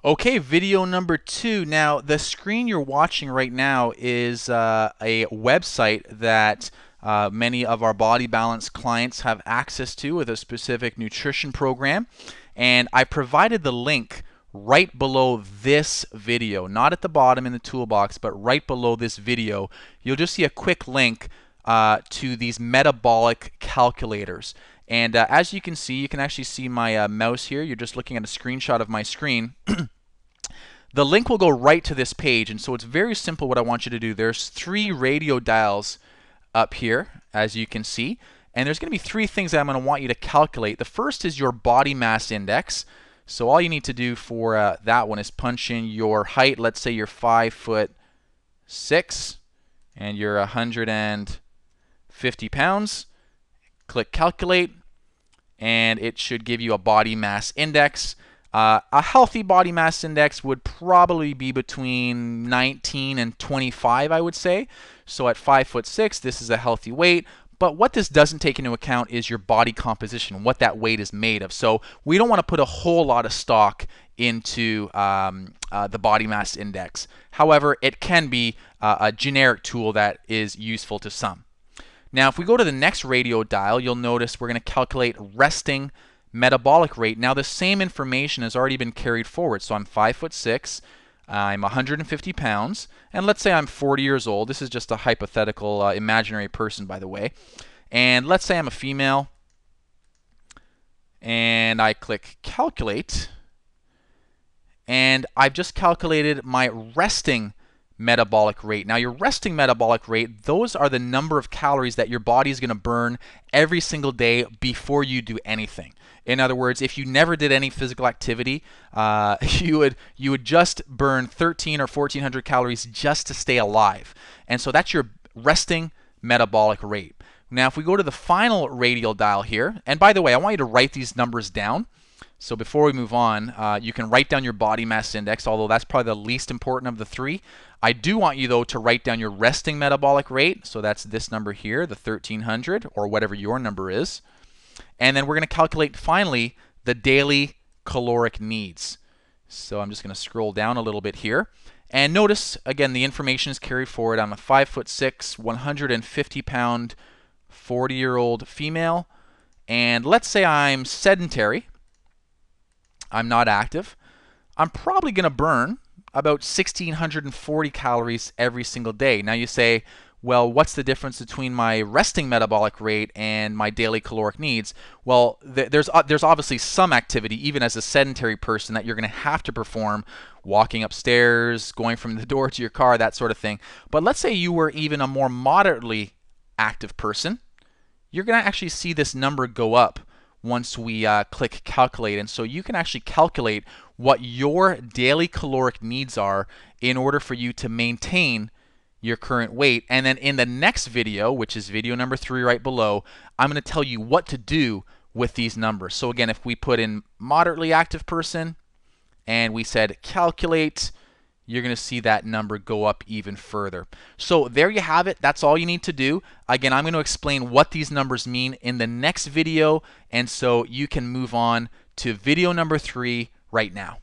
Okay, video number 2. Now, the screen you're watching right now is a website that many of our Body Balance clients have access to with a specific nutrition program. And I provided the link right below this video, not at the bottom in the toolbox, but right below this video. You'll just see a quick link to these metabolic calculators. And as you can actually see my mouse here. You're just looking at a screenshot of my screen. The link will go right to this page, and so it's very simple what I want you to do. There's 3 radio dials up here, as you can see, and there's going to be 3 things that I'm going to want you to calculate. The first is your body mass index. So all you need to do for that one is punch in your height. Let's say you're 5'6", and you're 150 pounds. Click calculate, and it should give you a body mass index. A healthy body mass index would probably be between 19 and 25, I would say. So at 5'6", this is a healthy weight. But what this doesn't take into account is your body composition, what that weight is made of. So we don't want to put a whole lot of stock into the body mass index. However, it can be a generic tool that is useful to some. Now, if we go to the next radio dial, you'll notice we're going to calculate resting metabolic rate. Now, the same information has already been carried forward. So I'm 5'6", I'm 150 pounds, and let's say I'm 40 years old. This is just a hypothetical imaginary person, by the way. And let's say I'm a female, and I click calculate, and I've just calculated my resting metabolic rate. Now, your resting metabolic rate, those are the number of calories that your body is going to burn every single day before you do anything. In other words, if you never did any physical activity, you would just burn 1,300 or 1,400 calories just to stay alive. And so that's your resting metabolic rate. Now, if we go to the final radial dial here, and by the way, I want you to write these numbers down. So before we move on, you can write down your body mass index, although that's probably the least important of the 3. I do want you, though, to write down your resting metabolic rate. So that's this number here, the 1,300, or whatever your number is. And then we're going to calculate, finally, the daily caloric needs. So I'm just going to scroll down a little bit here. And notice, again, the information is carried forward. I'm a 5'6", 150-pound, 40-year-old female. And let's say I'm sedentary. I'm not active. I'm probably going to burn about 1,640 calories every single day. Now you say, well, what's the difference between my resting metabolic rate and my daily caloric needs? Well, there's obviously some activity, even as a sedentary person, that you're going to have to perform, walking upstairs, going from the door to your car, that sort of thing. But let's say you were even a more moderately active person. You're going to actually see this number go up once we click calculate. And so you can actually calculate what your daily caloric needs are in order for you to maintain your current weight. And then in the next video, which is video number 3 right below, I'm going to tell you what to do with these numbers. So again, if we put in moderately active person and we said calculate, you're going to see that number go up even further. So there you have it. That's all you need to do. Again, I'm going to explain what these numbers mean in the next video, and so you can move on to video number 3 right now.